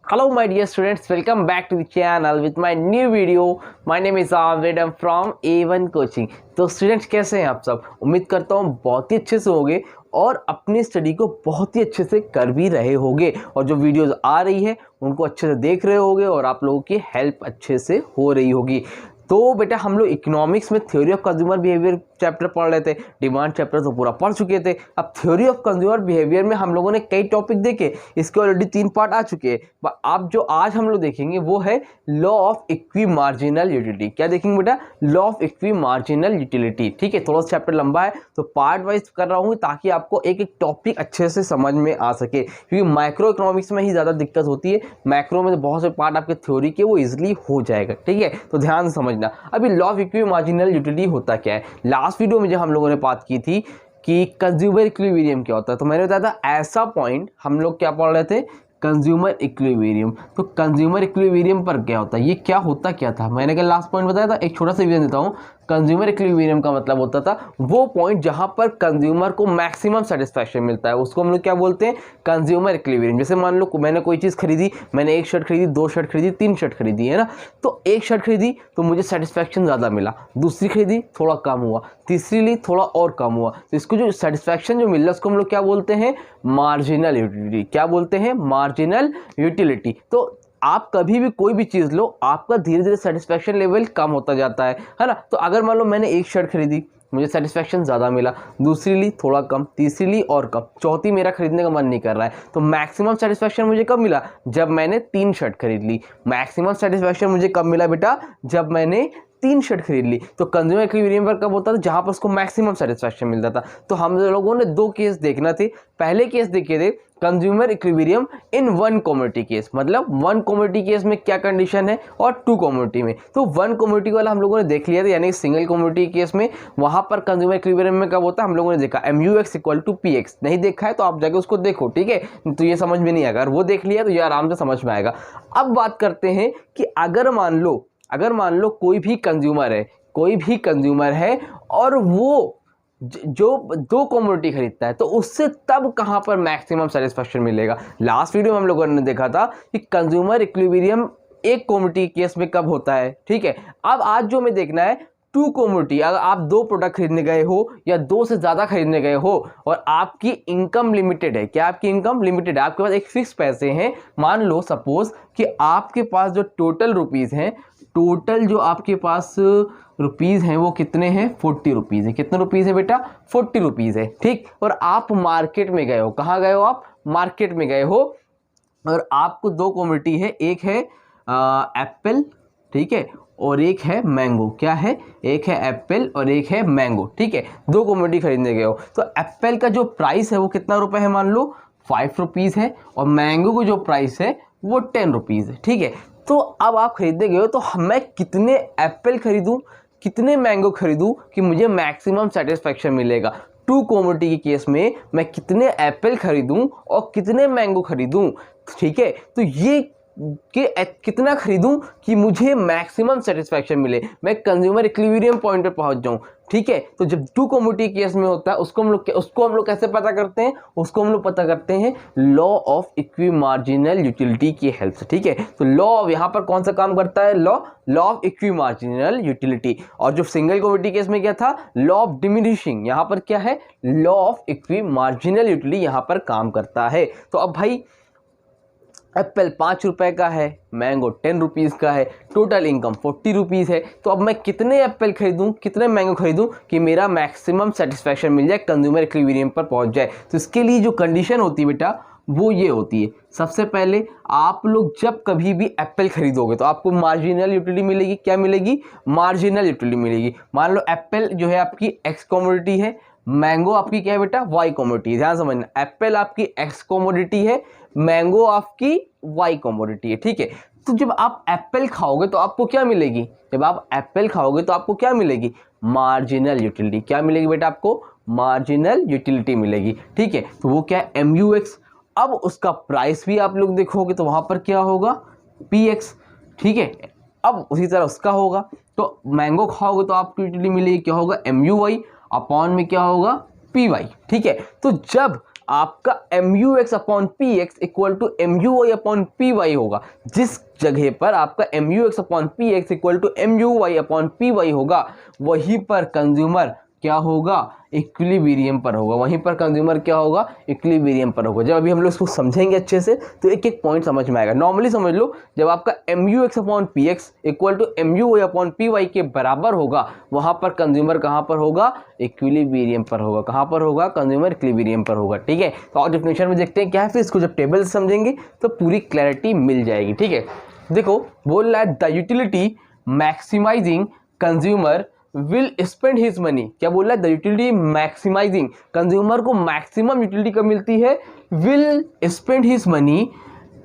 Hello my dear students, welcome back to the channel with my new video. My name is Aved, I'm from A1 Coaching. तो students कैसे हैं आप सब? उम्मीद करता हूँ बहुत ही अच्छे से होंगे और अपनी स्टडी को बहुत ही अच्छे से कर भी रहे होंगे और जो वीडियोस आ रही है उनको अच्छे से देख रहे होंगे और आप लोगों की हेल्प अच्छे से हो रही होगी। तो बेटा हम लोग इकोनॉमिक्स में theory of consumer behaviour chapter पढ़ रहे थे, डिमांड चैप्टर तो पूरा पढ़ चुके थे। अब थ्योरी ऑफ कंज्यूमर बिहेवियर में हम लोगों ने कई टॉपिक देखे, इसके ऑलरेडी 3 पार्ट आ चुके हैं। अब जो आज हम लोग देखेंगे वो है law of equi marginal utility. क्या देखेंगे बेटा? Law of equi marginal utility. ठीक है, थोड़ा सा चैप्टर लंबा है तो पार्ट वाइज कर रहा हूँ ताकि आपको एक एक टॉपिक अच्छे से समझ में आ सके, क्योंकि माइक्रो इकोनॉमिक्स में ही ज़्यादा दिक्कत होती है। मैक्रो में तो बहुत से पार्ट आपके थ्योरी के वो इजिली हो जाएगा। ठीक है, तो ध्यान से समझना। अभी law of equi marginal utility होता क्या है? लास्ट वीडियो में जो हम लोगों ने बात की थी कि कंज्यूमर इक्विलिब्रियम क्या होता है, तो मैंने बताया था ऐसा पॉइंट हम लोग क्या पढ़ रहे थे, कंज्यूमर इक्विलिब्रियम। तो कंज्यूमर इक्विलिब्रियम पर क्या होता है, ये क्या होता क्या था, मैंने क्या लास्ट पॉइंट बताया था। एक छोटा सा रिवीजन देता हूँ। कंज्यूमर इक्विलिब्रियम का मतलब होता था वो पॉइंट जहां पर कंज्यूमर को मैक्सिमम सेटिस्फैक्शन मिलता है, उसको हम लोग क्या बोलते हैं, कंज्यूमर इक्विलिब्रियम। जैसे मान लो मैंने कोई चीज़ खरीदी, मैंने 1 शर्ट खरीदी, 2 शर्ट खरीदी, 3 शर्ट खरीदी, है ना। तो 1 शर्ट खरीदी तो मुझे सेटिस्फैक्शन ज़्यादा मिला, दूसरी खरीदी थोड़ा कम हुआ, तीसरी ली थोड़ा और कम हुआ। तो इसको जो सेटिस्फैक्शन जो मिल रहा है उसको हम लोग क्या बोलते हैं, मार्जिनल यूटिलिटी। क्या बोलते हैं? Marginal utility. तो आप कभी भी कोई भी चीज़ लो, आपका धीरे धीरे सेटिस्फैक्शन लेवल कम होता जाता है ना। तो अगर मान लो मैंने 1 शर्ट खरीदी, मुझे सेटिस्फैक्शन ज़्यादा मिला, दूसरी ली थोड़ा कम, तीसरी ली और कम, चौथी मेरा खरीदने का मन नहीं कर रहा है। तो मैक्सिमम सेटिस्फैक्शन मुझे कब मिला? जब मैंने 3 शर्ट खरीद ली। मैक्सिमम सेटिस्फैक्शन मुझे कब मिला बेटा? जब मैंने 3 शर्ट खरीद ली। तो कंज्यूमर इक्विलिब्रियम पर कब होता था? जहां पर उसको मैक्सिमम सेटिस्फैक्शन मिलता था। तो हम लोगों ने 2 केस देखना थे। पहले केस देखे थे कंज्यूमर इक्विलिब्रियम इन 1 कमोडिटी केस, मतलब 1 कमोडिटी केस में क्या कंडीशन है और 2 कमोडिटी में। तो 1 कमोडिटी वाला हम लोगों ने देख लिया था, यानी सिंगल कमोडिटी केस में वहां पर कंज्यूमर इक्विलिब्रियम में कब होता है हम लोगों ने देखा, MUX इक्वल टू PX। नहीं देखा है तो आप जाके उसको देखो, ठीक है, तो ये समझ में नहीं आएगा। अगर वो देख लिया तो ये आराम से समझ में आएगा। अब बात करते हैं कि अगर मान लो कोई भी कंज्यूमर है और वो जो 2 कमोडिटी खरीदता है, तो उससे तब कहां पर मैक्सिमम सेटिस्फैक्शन मिलेगा। लास्ट वीडियो में हम लोगों ने देखा था कि कंज्यूमर इक्विलिब्रियम 1 कमोडिटी केस में कब होता है। ठीक है, अब आज जो हमें देखना है 2 कमोडिटी। अगर आप 2 प्रोडक्ट खरीदने गए हो या 2 से ज्यादा खरीदने गए हो और आपकी इनकम लिमिटेड है। क्या आपकी इनकम लिमिटेड है? आपके पास एक फिक्स पैसे हैं। मान लो सपोज कि आपके पास जो टोटल रुपीज हैं, टोटल जो आपके पास रुपीज हैं वो कितने हैं, 40 रुपीज है। कितने रुपीज है बेटा? 40 रुपीज है। ठीक, और आप मार्केट में गए हो। कहाँ गए हो आप? मार्केट में गए हो और आपको 2 कमोडिटी है, एक है एप्पल, ठीक है, और एक है मैंगो। क्या है? एक है एप्पल और एक है मैंगो। ठीक है, 2 कमोडिटी खरीदने गए हो। तो एप्पल का जो प्राइस है वो कितना रुपए है? मान लो 5 रुपीज है, और मैंगो को जो प्राइस है वो 10 रुपीज है। ठीक है, तो अब आप खरीदने गए हो तो मैं कितने एप्पल खरीदूं, कितने मैंगो खरीदूं कि मुझे मैक्सिमम सेटिस्फैक्शन मिलेगा। 2 कमोडिटी के केस में मैं कितने एप्पल खरीदूं और कितने मैंगो खरीदूं। ठीक है, तो ये कितना खरीदूं कि मुझे मैक्सिमम सेटिस्फैक्शन मिले, मैं कंज्यूमर इक्विलिब्रियम पॉइंट पे पहुंच जाऊं। ठीक है, तो जब 2 कमोडिटी केस में होता है उसको हम लोग कैसे पता करते हैं? उसको हम लोग पता करते हैं law of equi marginal utility की हेल्प से। ठीक है, तो लॉ यहाँ पर कौन सा काम करता है? Law of equi marginal utility. और जो सिंगल कमोडिटी केस में क्या था? Law of diminishing. यहाँ पर क्या है? Law of equi marginal utility यहाँ पर काम करता है। तो अब भाई एप्पल 5 रुपए का है, मैंगो 10 रुपीज़ का है, टोटल इनकम 40 रुपीज़ है। तो अब मैं कितने एप्पल खरीदूं, कितने मैंगो खरीदूं कि मेरा मैक्सिमम सेटिस्फैक्शन मिल जाए, कंज्यूमर इक्विलिब्रियम पर पहुंच जाए। तो इसके लिए जो कंडीशन होती है बेटा वो ये होती है। सबसे पहले आप लोग जब कभी भी एप्पल खरीदोगे तो आपको मार्जिनल यूटिलिटी मिलेगी। क्या मिलेगी? मार्जिनल यूटिलिटी मिलेगी। मान लो एप्पल जो है आपकी एक्स कमोडिटी है, मैंगो आपकी क्या है बेटा? वाई कमोडिटी है। ध्यान समझना, एप्पल आपकी एक्स कमोडिटी है, मैंगो आपकी वाई कमोडिटी है। ठीक है, तो जब आप एप्पल खाओगे तो आपको क्या मिलेगी? जब आप एप्पल खाओगे तो आपको क्या मिलेगी? Marginal utility. क्या मिलेगी बेटा? आपको मार्जिनल यूटिलिटी मिलेगी। ठीक है, तो वो क्या है? MUX। अब उसका प्राइस भी आप लोग देखोगे तो वहां पर क्या होगा? PX। ठीक है, अब उसी तरह उसका होगा। तो मैंगो खाओगे तो आपको यूटिलिटी मिलेगी, क्या होगा? MUY अपॉन में क्या होगा? PY। ठीक है, तो जब आपका MUX upon PX equal to MUY upon PY होगा। जिस जगह पर आपका MUX upon PX equal to MUY upon PY होगा, वहीं पर कंज्यूमर क्या होगा, इक्विलिब्रियम पर होगा। वहीं पर कंज्यूमर क्या होगा, इक्विलिब्रियम पर होगा। जब अभी हम लोग इसको समझेंगे अच्छे से तो एक एक पॉइंट समझ में आएगा। नॉर्मली समझ लो, जब आपका MUX upon PX equal to MUY upon PY के बराबर होगा, वहां पर कंज्यूमर कहां पर होगा, इक्विलिब्रियम पर होगा। कहां पर होगा, कंज्यूमर इक्विलिब्रियम पर होगा। ठीक है, तो और डेफिनेशन में देखते हैं क्या है, फिर इसको जब टेबल से समझेंगे तो पूरी क्लैरिटी मिल जाएगी। ठीक है, देखो बोल रहा है the utility maximising consumer will spend his money. क्या बोल रहा है, द यूटिलिटी मैक्सिमाइजिंग, कंज्यूमर को मैक्सिमम यूटिलिटी कब मिलती है, will spend his money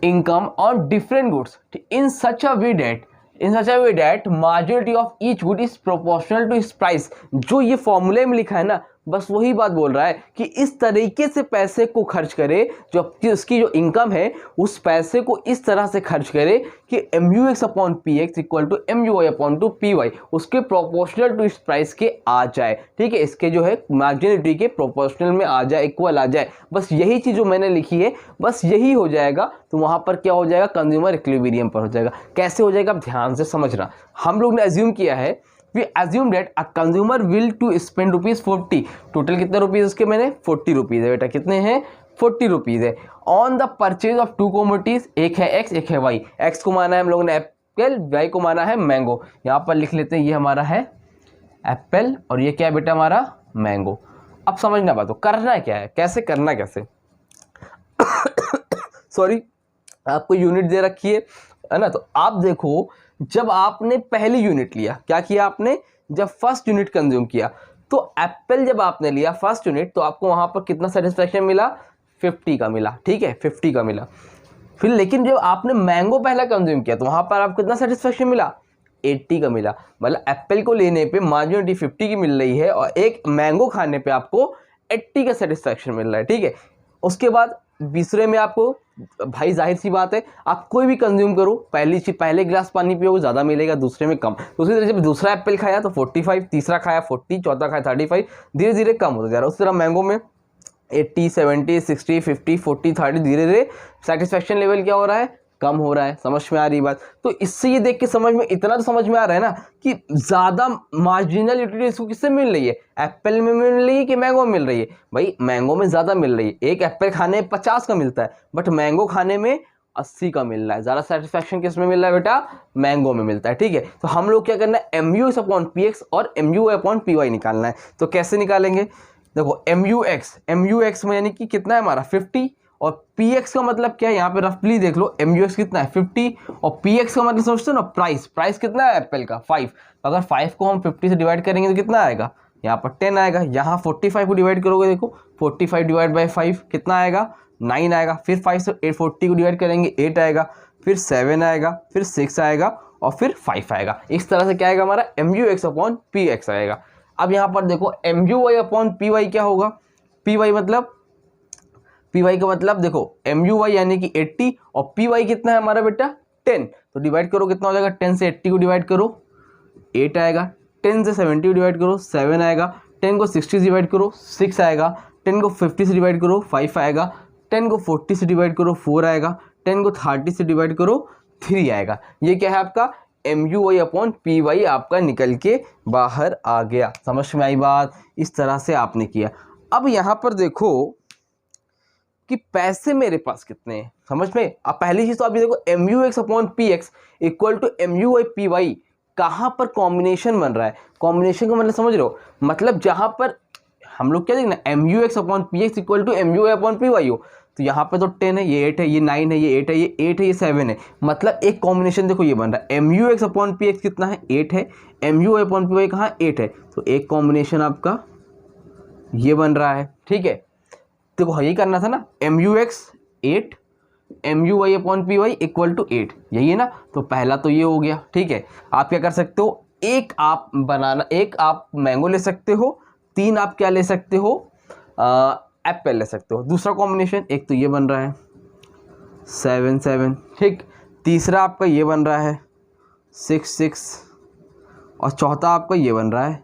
income on different goods in such a way that majority of each good is proportional to its price। जो ये फॉर्मूले में लिखा है ना, बस वही बात बोल रहा है कि इस तरीके से पैसे को खर्च करे, जो उसकी जो इनकम है उस पैसे को इस तरह से खर्च करे कि MUX upon PX equal to MUY upon to PY उसके प्रोपोर्शनल टू इस प्राइस के आ जाए। ठीक है, इसके जो है मार्जिनलिटी के प्रोपोर्शनल में आ जाए, इक्वल आ जाए। बस यही चीज़ जो मैंने लिखी है, बस यही हो जाएगा तो वहाँ पर क्या हो जाएगा, कंज्यूमर इक्विलिब्रियम पर हो जाएगा। कैसे हो जाएगा, आप ध्यान से समझना। हम लोग ने एज्यूम किया है, we assume that a consumer will to spend ₹40। Total कितने रुपीज उसके, मैंने 40 रुपीज है बेटा, कितने हैं 40 रुपीज है, on the purchase of to commodities, एक है एक्स एक है वाई। एक्स को माना है हम लोगों ने एप्पल, वाई को माना है मैंगो। यहाँ पर लिख लेते हैं, ये हमारा है एप्पल और ये क्या है बेटा हमारा मैंगो। अब समझना बात, करना क्या है, कैसे करना, कैसे सॉरी आपको यूनिट दे रखी है ना। तो आप देखो, जब आपने पहली यूनिट लिया, क्या किया आपने, जब फर्स्ट यूनिट कंज्यूम किया, तो एप्पल जब आपने लिया फर्स्ट यूनिट, तो आपको वहां पर कितना सेटिस्फेक्शन मिला, 50 का मिला। ठीक है, 50 का मिला। फिर लेकिन जब आपने मैंगो पहला कंज्यूम किया, तो वहां पर आपको कितना सेटिस्फेक्शन मिला, 80 का मिला। मतलब एप्पल को लेने पे मार्जिनलिटी 50 की मिल रही है और एक मैंगो खाने पे आपको 80 का सेटिस्फेक्शन मिल रहा है। ठीक है, उसके बाद दूसरे में आपको, भाई जाहिर सी बात है, आप कोई भी कंज्यूम करो, पहले गिलास पानी पियोगे ज़्यादा मिलेगा, दूसरे में कम। तो उसी तरह जब दूसरा एप्पल खाया तो 45, तीसरा खाया 40, चौथा खाया 35, धीरे धीरे कम होता जा रहा है। उसी तरह मैंगो में 80, 70, 60, 50, 40, 30, धीरे धीरे सेटिस्फेक्शन लेवल क्या हो रहा है, कम हो रहा है। समझ में आ रही बात। तो इससे ये देख के समझ में, इतना तो समझ में आ रहा है ना कि ज़्यादा मार्जिनल यूटिलिटी इसको किससे मिल रही है, एप्पल में मिल रही है कि मैंगो में मिल रही है। भाई मैंगो में ज़्यादा मिल रही है, एक एप्पल खाने में 50 का मिलता है, बट मैंगो खाने में 80 का मिल रहा है। ज़्यादा सेटिस्फेक्शन किस में मिल रहा है बेटा, मैंगो में मिलता है। ठीक है, तो हम लोग क्या करना है, MUX अपॉन PX और MUY अपॉन PY निकालना है। तो कैसे निकालेंगे, देखो MUX में यानी कि कितना है हमारा 50, और PX का मतलब क्या है, यहाँ पे रफली देख लो, MUX कितना है 50 और PX का मतलब समझते हो ना, प्राइस कितना है एप्पल का 5। अगर 5 को हम 50 से डिवाइड करेंगे तो कितना आएगा, यहाँ पर 10 आएगा। यहाँ 45 को डिवाइड करोगे, देखो 45 डिवाइड बाई 5 कितना आएगा, 9 आएगा। फिर 5 से 40 को डिवाइड करेंगे 8 आएगा, फिर 7 आएगा, फिर 6 आएगा और फिर 5 आएगा। इस तरह से क्या आएगा हमारा, MUX अपॉन PX आएगा। अब यहाँ पर देखो MUY अपॉन PY क्या होगा, PY का मतलब देखो MUY यानी कि 80 और PY कितना है हमारा बेटा 10, तो डिवाइड करो कितना हो जाएगा, 10 से 80 को डिवाइड करो 8 आएगा, 10 से 70 को डिवाइड करो 7 आएगा, 10 को 60 से डिवाइड करो 6 आएगा, 10 को 50 से डिवाइड करो 5 आएगा, 10 को 40 से डिवाइड करो 4 आएगा, 10 को 30 से डिवाइड करो 3 आएगा। ये क्या है आपका MUY अपॉन PY आपका निकल के बाहर आ गया। समझ में आई बात, इस तरह से आपने किया। अब यहाँ पर देखो कि पैसे मेरे पास कितने हैं, समझ में। अब पहली चीज तो आप ये देखो MUX upon PX equal to MUY PY, कहाँ पर कॉम्बिनेशन बन रहा है। कॉम्बिनेशन का मतलब समझ रहे हो, मतलब जहां पर हम लोग क्या देखना, MUX upon PX equal to MUY upon PY हो, तो यहाँ पे तो 10 है, ये 8 है, ये 9 है, ये 8 है, ये 8 है, ये 7 है। मतलब एक कॉम्बिनेशन देखो ये बन रहा है, MUX अपॉन PX कितना है 8 है, MUY अपॉन PY कहाँ 8 है, तो एक कॉम्बिनेशन आपका ये बन रहा है। ठीक है, देखो यही करना था ना, MUX 8 MUY upon PY equal to 8, यही है ना। तो पहला तो ये हो गया। ठीक है, आप क्या कर सकते हो, एक आप मैंगो ले सकते हो, 3 आप क्या ले सकते हो, एप्पल ले सकते हो। दूसरा कॉम्बिनेशन एक तो ये बन रहा है 7 7, ठीक। तीसरा आपका ये बन रहा है 6 6 और चौथा आपका ये बन रहा है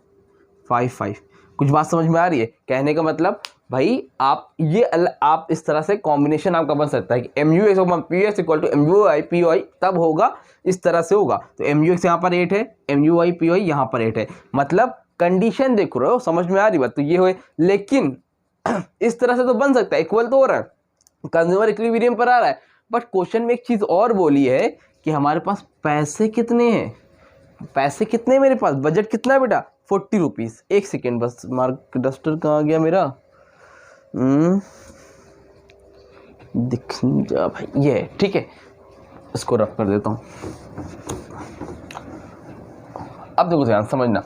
5 5। कुछ बात समझ में आ रही है, कहने का मतलब भाई आप इस तरह से कॉम्बिनेशन आपका बन सकता है कि MUX इक्वल टू MUI तब होगा, इस तरह से होगा। तो MUX यहाँ पर 8 है, MUI यहाँ पर 8 है, मतलब कंडीशन देख रहे हो, समझ में आ रही बात, तो ये हो। लेकिन इस तरह से तो बन सकता है, इक्वल तो हो रहा है, कंज्यूमर इक्विलिब्रियम पर आ रहा है। बट क्वेश्चन में एक चीज और बोली है कि हमारे पास पैसे कितने हैं, पैसे कितने मेरे पास, बजट कितना है बेटा, 40 रुपीज। एक सेकेंड बस, मार्क डस्टर कहाँ गया मेरा, दिख जा भाई, ये ठीक है, इसको रफ कर देता हूं। अब देखो ध्यान समझना,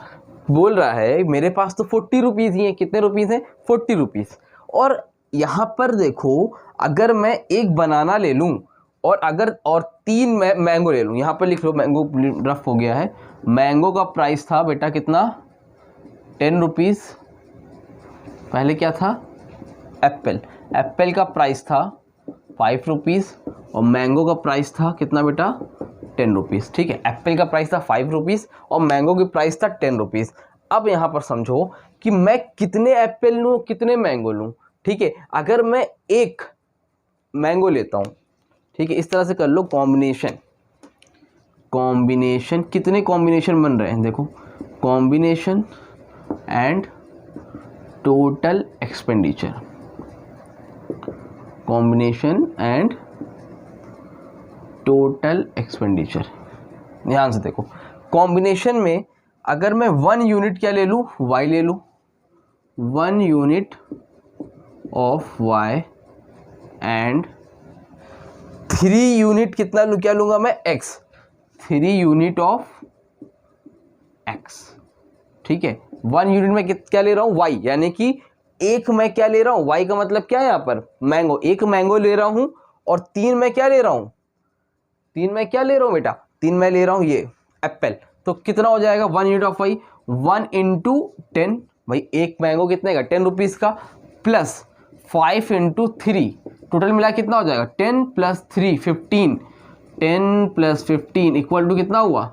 बोल रहा है मेरे पास तो 40 रुपीज ही है, कितने रुपीज हैं, 40 रुपीज। और यहां पर देखो, अगर मैं एक बनाना ले लूं और अगर और 3 मैंगो ले लूं, यहां पर लिख लो, मैंगो रफ हो गया है, मैंगो का प्राइस था बेटा कितना, 10 रुपीज। पहले क्या था, एप्पल का प्राइस था 5 रुपीज और मैंगो का प्राइस था कितना बेटा, 10 रुपीज। ठीक है, एप्पल का प्राइस था 5 रुपीज और मैंगो की प्राइस था 10 रुपीज। अब यहां पर समझो कि मैं कितने एप्पल लूं, कितने मैंगो लूं। ठीक है, अगर मैं एक मैंगो लेता हूं, ठीक है, इस तरह से कर लो, कॉम्बिनेशन कितने कॉम्बिनेशन बन रहे हैं, देखो, combination and total expenditure, combination and total expenditure. ध्यान से देखो, कॉम्बिनेशन में अगर मैं 1 यूनिट क्या ले लूं, y ले लूं, 1 unit of y and 3 unit कितना लूं, क्या लूंगा मैं, x, 3 यूनिट ऑफ x। ठीक है, 1 यूनिट में क्या ले रहा हूं, y, यानी कि एक मैं क्या ले रहा हूं, y का मतलब क्या है यहाँ पर, मैंगो, एक मैंगो ले रहा हूं और 3 मैं क्या ले रहा हूं, 3 मैं क्या ले रहा हूं बेटा, 3 मैं ले रहा हूं ये एप्पल। तो कितना हो जाएगा, 1 यूनिट ऑफ y, 1 इंटू 10, भाई एक मैंगो कितने का, 10 रुपीज का, प्लस 5 इंटू 3, टोटल मिला कितना हो जाएगा, 10 प्लस 3 15, 10 प्लस 15 इक्वल टू कितना हुआ,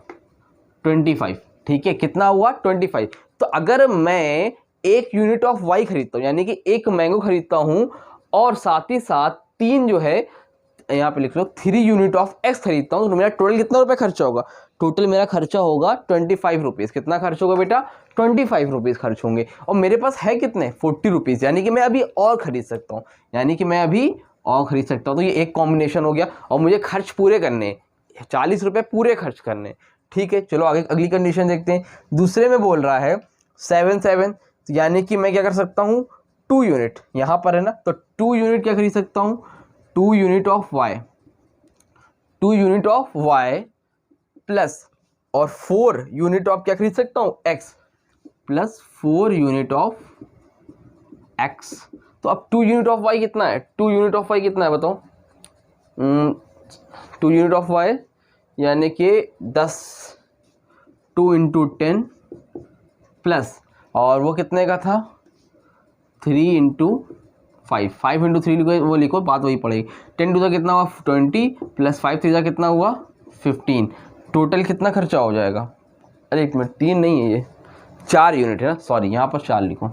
25। ठीक है, कितना हुआ, 25। तो अगर मैं एक यूनिट ऑफ y खरीदता हूं, यानी कि एक मैंगो खरीदता हूं और साथ ही साथ 3 जो है, यहाँ पे लिख लो 3 यूनिट ऑफ x खरीदता हूं, तो मेरा टोटल कितना रुपए खर्चा होगा, टोटल मेरा खर्चा होगा 25 रुपीज। कितना खर्च होगा बेटा, 25 रुपीज खर्च होंगे। और मेरे पास है कितने, 40 रुपीज, यानी कि मैं अभी और खरीद सकता हूँ, तो ये एक कॉम्बिनेशन हो गया और मुझे खर्च पूरे करने, 40 रुपए पूरे खर्च करने। ठीक है, चलो आगे अगली कंडीशन देखते हैं। दूसरे में बोल रहा है 7, यानी कि मैं क्या कर सकता हूँ, 2 यूनिट, यहाँ पर है ना, तो 2 यूनिट क्या खरीद सकता हूँ, 2 unit of y, 2 unit of y plus और 4 यूनिट ऑफ क्या खरीद सकता हूँ, x, plus 4 unit of x। तो अब 2 यूनिट ऑफ y कितना है, 2 यूनिट ऑफ y कितना है बताओ, 2 यूनिट ऑफ y यानी कि 10, 2 इंटू 10 प्लस, और वो कितने का था, 3 इंटू 5, 5 इंटू 3 लिखो, वो लिखो, बात वही पड़ेगी। 10 टू द कितना हुआ 20 प्लस 5 3 कितना हुआ 15, टोटल कितना खर्चा हो जाएगा, अरे एक मिनट, 3 नहीं है ये, 4 यूनिट है ना, सॉरी यहाँ पर 4 लिखो,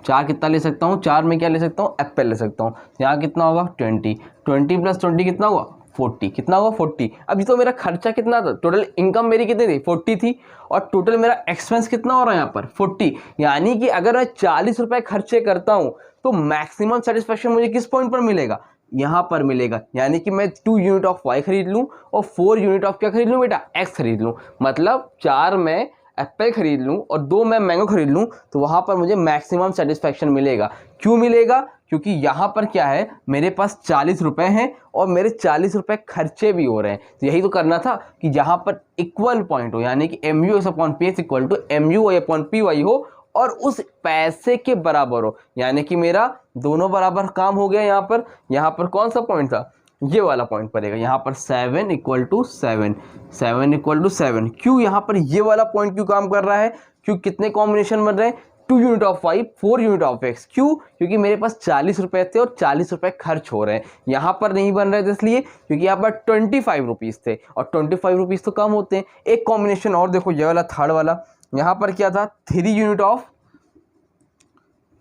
4 कितना ले सकता हूँ, 4 में क्या ले सकता हूँ, एप्पल ले सकता हूँ, यहाँ कितना होगा 20 प्लस 20 कितना हुआ 40, कितना हुआ 40। अब ये तो मेरा खर्चा कितना था, टोटल इनकम मेरी कितनी थी 40 थी, और टोटल मेरा एक्सपेंस कितना हो रहा है यहाँ पर 40, यानी कि अगर मैं 40 रुपए खर्चे करता हूँ तो मैक्सिमम सेटिस्फेक्शन मुझे किस पॉइंट पर मिलेगा, यहाँ पर मिलेगा। यानी कि मैं 2 यूनिट ऑफ y खरीद लूँ और 4 यूनिट ऑफ क्या खरीद लूँ बेटा, x खरीद लूँ, मतलब 4 में एप्पल खरीद लूँ और 2 मैं मैंगो खरीद लूँ, तो वहाँ पर मुझे मैक्सिमम सेटिस्फेक्शन मिलेगा। क्यों मिलेगा, क्योंकि यहाँ पर क्या है, मेरे पास 40 रुपए हैं और मेरे 40 रुपए खर्चे भी हो रहे हैं। तो यही तो करना था कि यहाँ पर इक्वल पॉइंट हो, यानी कि MUX/PS इक्वल टू MUY/PY हो और उस पैसे के बराबर हो, यानी कि मेरा दोनों बराबर काम हो गया। यहाँ पर कौन सा पॉइंट था, ये वाला पॉइंट पड़ेगा, यहाँ पर 7 इक्वल टू 7, 7 इक्वल टू 7। क्यों यहाँ पर ये वाला पॉइंट क्यों काम कर रहा है, क्यों कितने कॉम्बिनेशन बन रहे हैं, 2 unit of y 4 unit of x। क्यों, क्योंकि मेरे पास 40 रुपए थे और 40 रुपए खर्च हो रहे हैं, यहाँ पर नहीं बन रहे थे इसलिए क्योंकि यहाँ पर 25 रुपीज़ थे और 25 रुपीज़ तो कम होते हैं। एक कॉम्बिनेशन और देखो, ये वाला थर्ड वाला, यहाँ पर क्या था, 3 unit of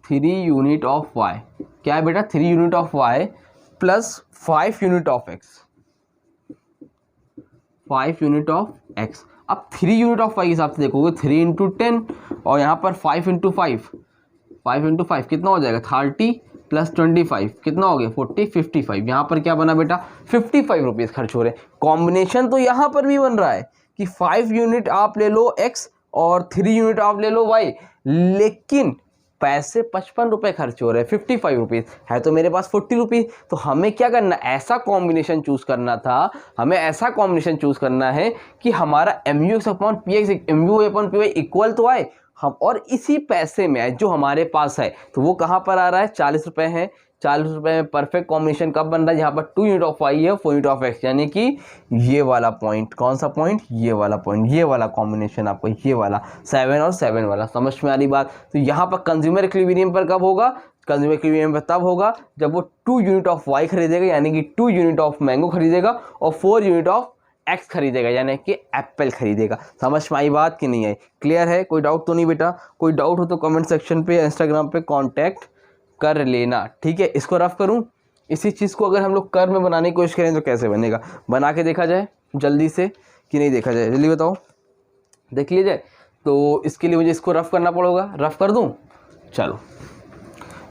3 unit of Y, क्या है बेटा 3 unit of Y plus 5 unit of X, 5 unit of X. अब 3 यूनिट ऑफ वाई के हिसाब से देखोगे 3 इंटू 10 और यहाँ पर 5 इंटू 5, 5 इंटू 5 कितना हो जाएगा 30 प्लस 25 कितना हो गया 40, 55। यहाँ पर क्या बना बेटा 55 रुपीज़ खर्च हो रहे हैं। कॉम्बिनेशन तो यहाँ पर भी बन रहा है कि 5 यूनिट आप ले लो एक्स और 3 यूनिट आप ले लो वाई, लेकिन पैसे 55 रुपये खर्च हो रहे हैं, 55 रुपीज़ है तो मेरे पास 40 रुपीज़। तो हमें क्या करना, ऐसा कॉम्बिनेशन चूज़ करना था, हमें ऐसा कॉम्बिनेशन चूज़ करना है कि हमारा MUX upon PX MU upon PY equal तो आए हम, और इसी पैसे में जो हमारे पास है तो वो कहाँ पर आ रहा है 40 रुपये है। 40 रुपये में परफेक्ट कॉम्बिनेशन कब बन रहा है, यहाँ पर 2 यूनिट ऑफ वाई है 4 यूनिट ऑफ एक्स, यानी कि ये वाला पॉइंट, कौन सा पॉइंट, ये वाला पॉइंट, ये वाला कॉम्बिनेशन आपको, ये वाला 7 और 7 वाला। समझ में आ रही बात। तो यहाँ पर कंज्यूमर इक्विलिब्रियम पर कब होगा, कंज्यूमर इक्विलिब्रियम पर तब होगा जब वो 2 यूनिट ऑफ वाई खरीदेगा, यानी कि 2 यूनिट ऑफ मैंगो खरीदेगा और 4 यूनिट ऑफ एक्स खरीदेगा, यानी कि एप्पल खरीदेगा। समझ में आई बात कि नहीं आई, क्लियर है, कोई डाउट तो नहीं बेटा। कोई डाउट हो तो कमेंट सेक्शन पे इंस्टाग्राम पे कांटेक्ट कर लेना, ठीक है। इसको रफ करूं, इसी चीज़ को अगर हम लोग कर में बनाने की कोशिश करें तो कैसे बनेगा, बना के देखा जाए जल्दी से कि नहीं देखा जाए, जल्दी बताओ, देख लिया जाए। तो इसके लिए मुझे इसको रफ करना पड़ेगा, रफ कर दूं, चलो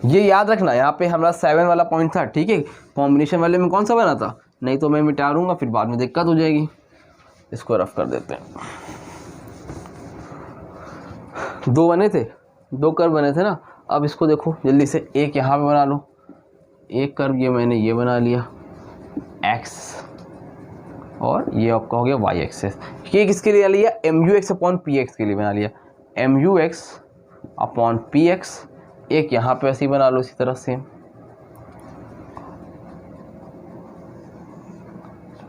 ये याद रखना, यहाँ पे हमारा 7 वाला पॉइंट था, ठीक है। कॉम्बिनेशन वाले में कौन सा बना था, नहीं तो मैं मिटा दूंगा फिर बाद में दिक्कत हो जाएगी। इसको रफ कर देते हैं। 2 बने थे, 2 कर्व बने थे ना। अब इसको देखो जल्दी से, एक यहाँ पे बना लो, एक कर्व ये मैंने ये बना लिया एक्स, और ये आपका हो गया वाई एक्सेस। ये किसके लिए लिया, MUX अपॉन PX के लिए बना लिया, MUX अपॉन PX। एक यहाँ पे ऐसे ही बना लो इसी तरह से।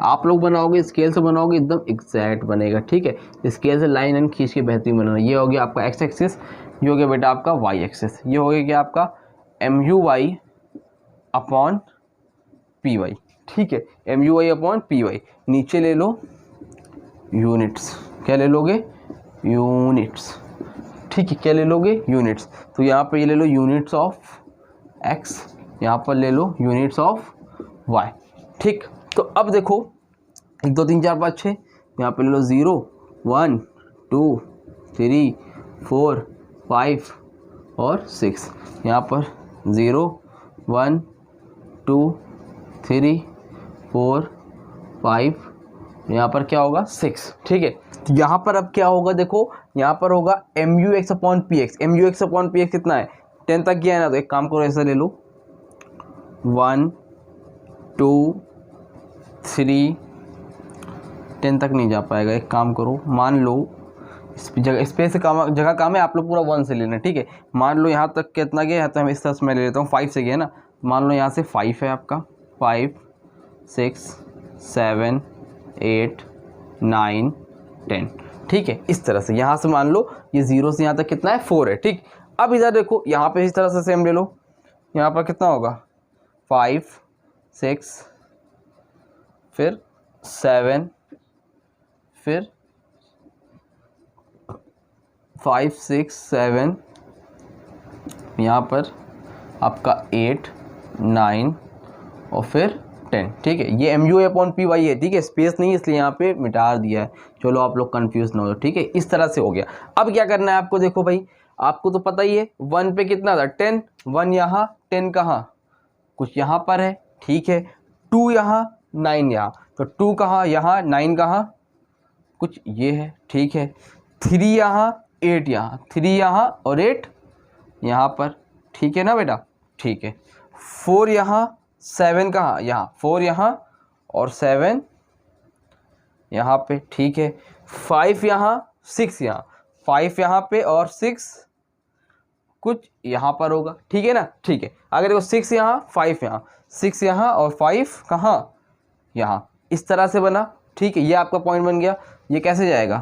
आप लोग बनाओगे स्केल से बनाओगे एकदम एग्जैक्ट बनेगा, ठीक है। स्केल से लाइन एंड खींच के बेहतरीन बनाना। ये हो गया आपका एक्स एक्सिस, ये हो गया बेटा आपका वाई एक्सिस, ये हो गया क्या आपका MUY अपॉन PY, ठीक है। MUY upon PY। नीचे ले लो यूनिट्स, क्या ले लोगे यूनिट्स, ठीक है। क्या ले लोगे यूनिट्स, तो यहाँ पर ये ले लो यूनिट्स ऑफ एक्स, यहाँ पर ले लो यूनिट्स ऑफ वाई, ठीक। तो अब देखो 1 2 3 4 5 6, यहाँ पे ले लो 0 1 2 3 4 5 और 6, यहाँ पर 0 1 2 3 4 5, यहाँ पर क्या होगा 6, ठीक है। तो यहाँ पर अब क्या होगा देखो, यहाँ पर होगा MUX upon PX। MUX upon PX कितना है 10 तक गया है ना, तो एक काम करो ऐसा ले लो 1 2 3, 10 तक नहीं जा पाएगा। एक काम करो, मान लो स्पेस से जगह काम है, आप लोग पूरा 1 से लेना, ठीक है। मान लो यहाँ तक कितना गया है, तो हम इस तरह से मैं ले लेता हूँ 5 से गया ना। मान लो यहाँ से 5 है आपका, 5 6 7 8 9 10, ठीक है। इस तरह से यहाँ से मान लो ये 0 से यहाँ तक कितना है 4 है, ठीक। अब इधर देखो यहाँ पे इस तरह से सेम ले लो, यहाँ पर कितना होगा 5 6 फिर 7 फिर 5 6 7, यहाँ पर आपका 8 9 और फिर 10, ठीक है। ये MUY अपॉन PY है, ठीक है। स्पेस नहीं इसलिए यहाँ पे मिटा दिया है, चलो आप लोग कंफ्यूज ना हो, ठीक है। इस तरह से हो गया। अब क्या करना है आपको, देखो भाई आपको तो पता ही है 1 पे कितना था 10, 1 यहाँ 10 कहाँ, कुछ यहाँ पर है, ठीक है। 2 यहाँ 9 यहाँ, तो 2 कहाँ यहाँ 9 कहाँ, कुछ ये है, ठीक है। 3 यहाँ 8 यहाँ, 3 यहाँ और 8 यहाँ पर, ठीक है ना बेटा, ठीक है। 4 यहाँ 7 कहाँ यहाँ, 4 यहाँ और 7 यहाँ पे, ठीक है। 5 यहाँ 6 यहाँ, 5 यहाँ पे और 6 कुछ यहाँ पर होगा, ठीक है ना, ठीक है। अगर देखो 6 यहाँ 5 यहाँ, 6 यहाँ और 5 कहाँ यहाँ, इस तरह से बना, ठीक है। ये आपका पॉइंट बन गया। ये कैसे जाएगा,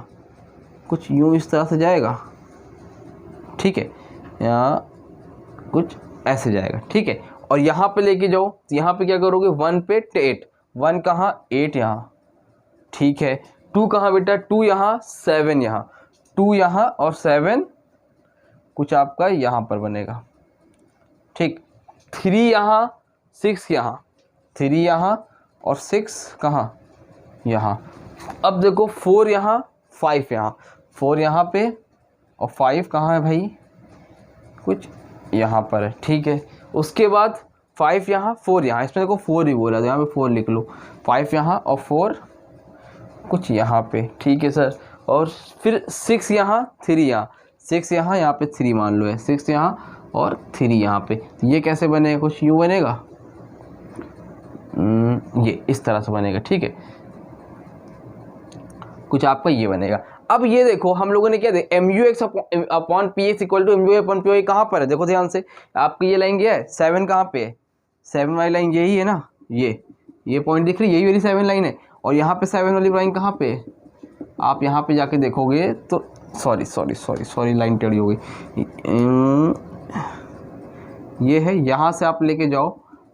कुछ यूँ इस तरह से जाएगा, ठीक है। यहाँ कुछ ऐसे जाएगा, ठीक है। और यहाँ पे लेके जाओ, तो यहाँ पे क्या करोगे 1 पे 8, 1 कहाँ 8 यहाँ, ठीक है। 2 कहाँ बेटा 2 यहाँ 7 यहाँ, 2 यहाँ और 7 कुछ आपका यहाँ पर बनेगा, ठीक, 3 यहाँ, 6 यहाँ, 3 यहाँ और 6 कहाँ, यहाँ। अब देखो 4 यहाँ, 5 यहाँ, 4 यहाँ पे और 5 कहाँ है भाई, कुछ यहाँ पर है, ठीक है। उसके बाद 5 यहाँ, 4 यहाँ, इसमें देखो 4 ही बोला तो यहाँ पे 4 लिख लो, 5 यहाँ और 4 कुछ यहाँ पे, ठीक है सर। और फिर 6 यहाँ, 3 यहाँ, 6 यहाँ, यहाँ पे 3 मान लो है, 6 यहाँ और 3 यहाँ पे। तो ये कैसे बनेगा, कुछ यूँ बनेगा, ये इस तरह से बनेगा, ठीक है, कुछ आपका ये बनेगा। अब ये देखो हम लोगों ने क्या देखा, MUX upon PX equal to MUA upon PY कहाँ पर है, देखो ध्यान से, आपकी ये लाइन क्या है, 7 कहाँ पे है, 7 वाली लाइन यही है ना, ये पॉइंट दिख रही है, यही वाली 7 लाइन है। और यहाँ पे 7 वाली लाइन कहाँ पे है, आप यहाँ पे जाके देखोगे तो सॉरी लाइन टेढ़ी हो गई, ये है, यहाँ से आप लेके जाओ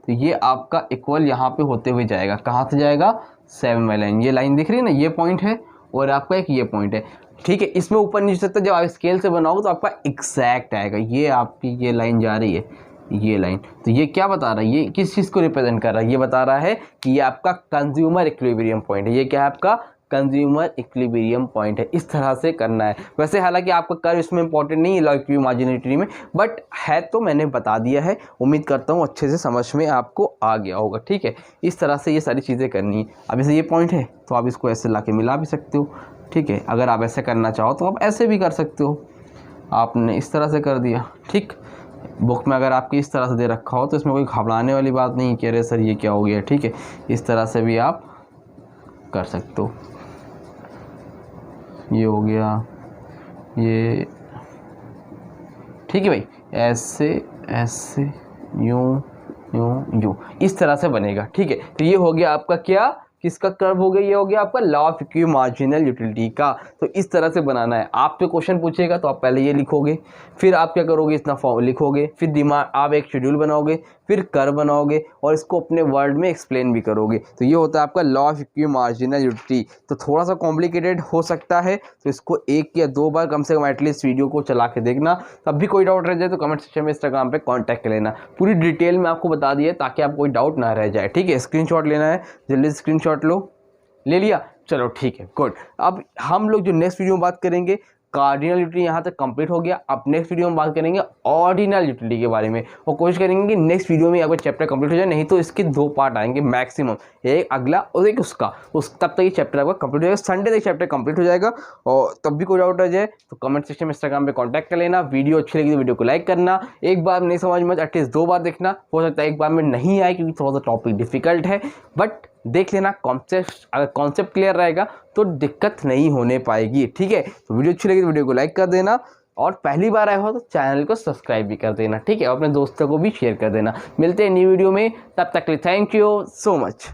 तो ये आपका इक्वल यहाँ पे होते हुए जाएगा, कहाँ से जाएगा, 7 वाली लाइन, ये लाइन दिख रही है ना, ये पॉइंट है और आपका एक ये पॉइंट है, ठीक है। इसमें ऊपर नीचे सकता, जब आप स्केल से बनाओगे तो आपका एग्जैक्ट आएगा, ये आपकी ये लाइन जा रही है, ये लाइन, तो ये क्या बता रहा है, ये किस चीज़ को रिप्रेजेंट कर रहा है, ये बता रहा है कि ये आपका कंज्यूमर इक्विलिब्रियम पॉइंट है, ये क्या है आपका कंज्यूमर इक्विलिब्रियम पॉइंट है। इस तरह से करना है। वैसे हालांकि आपका कर्व इसमें इंपॉर्टेंट नहीं है लॉग क्यू इमेजिनरी ट्री में, बट है तो मैंने बता दिया है, उम्मीद करता हूँ अच्छे से समझ में आपको आ गया होगा, ठीक है। इस तरह से ये सारी चीज़ें करनी है। अब जैसे ये पॉइंट है तो आप इसको ऐसे ला के मिला भी सकते हो, ठीक है। अगर आप ऐसे करना चाहो तो आप ऐसे भी कर सकते हो, आपने इस तरह से कर दिया, ठीक। बुक में अगर आपकी इस तरह से दे रखा हो तो इसमें कोई घबराने वाली बात नहीं कि अरे सर ये क्या हो गया, ठीक है। इस तरह से भी आप कर सकते हो, ये हो गया, ये ठीक है भाई, ऐसे ऐसे यूं यूं यूं इस तरह से बनेगा, ठीक है। तो ये हो गया आपका क्या, किसका कर्व हो गया, ये हो गया आपका law of equi marginal utility का। तो इस तरह से बनाना है। आपसे क्वेश्चन पूछेगा तो आप पहले ये लिखोगे, फिर आप क्या करोगे, इतना फॉर्म लिखोगे, फिर दिमाग आप एक शेड्यूल बनाओगे, फिर कर्व बनाओगे और इसको अपने वर्ड में एक्सप्लेन भी करोगे। तो ये होता है आपका law of equi marginal utility. तो थोड़ा सा कॉम्प्लिकेटेड हो सकता है, तो इसको 1 या 2 बार कम से कम एटलीस्ट वीडियो को चला के देखना। तब भी कोई डाउट रह जाए तो कमेंट सेक्शन में इंस्टाग्राम पे कांटेक्ट कर लेना। पूरी डिटेल में आपको बता दिया ताकि आप कोई डाउट ना रह जाए, ठीक है। स्क्रीनशॉट लेना है, जल्दी स्क्रीनशॉट लो, ले लिया, चलो ठीक है, गुड। अब हम लोग जो नेक्स्ट वीडियो में बात करेंगे, कार्डिनल यूटिलिटी यहाँ तक कंप्लीट हो गया। अब नेक्स्ट वीडियो में बात करेंगे ऑर्डिनल यूटिलिटी के बारे में, और कोशिश करेंगे कि नेक्स्ट वीडियो में अगर चैप्टर कंप्लीट हो जाए, नहीं तो इसके 2 पार्ट आएंगे मैक्सिमम, एक अगला और एक उसका, तब तक ये चैप्टर आपका कंप्लीट हो जाएगा। संडे तक चैप्टर कंप्लीट हो जाएगा। और तब भी कोई डाउट रह जाए तो कमेंट सेक्शन में इंस्टाग्राम पे कांटेक्ट कर लेना। वीडियो अच्छी लगी तो वीडियो को लाइक करना, एक बार नहीं समझ में एटलीस्ट 2 बार देखना, हो सकता है एक बार में नहीं आए क्योंकि थोड़ा सा टॉपिक डिफिकल्ट है, बट देख लेना। कॉन्सेप्ट अगर कॉन्सेप्ट क्लियर रहेगा तो दिक्कत नहीं होने पाएगी, ठीक है। तो वीडियो अच्छी लगी तो वीडियो को लाइक कर देना, और पहली बार आए हो तो चैनल को सब्सक्राइब भी कर देना, ठीक है। और अपने दोस्तों को भी शेयर कर देना। मिलते हैं न्यू वीडियो में, तब तक के लिए थैंक यू सो मच।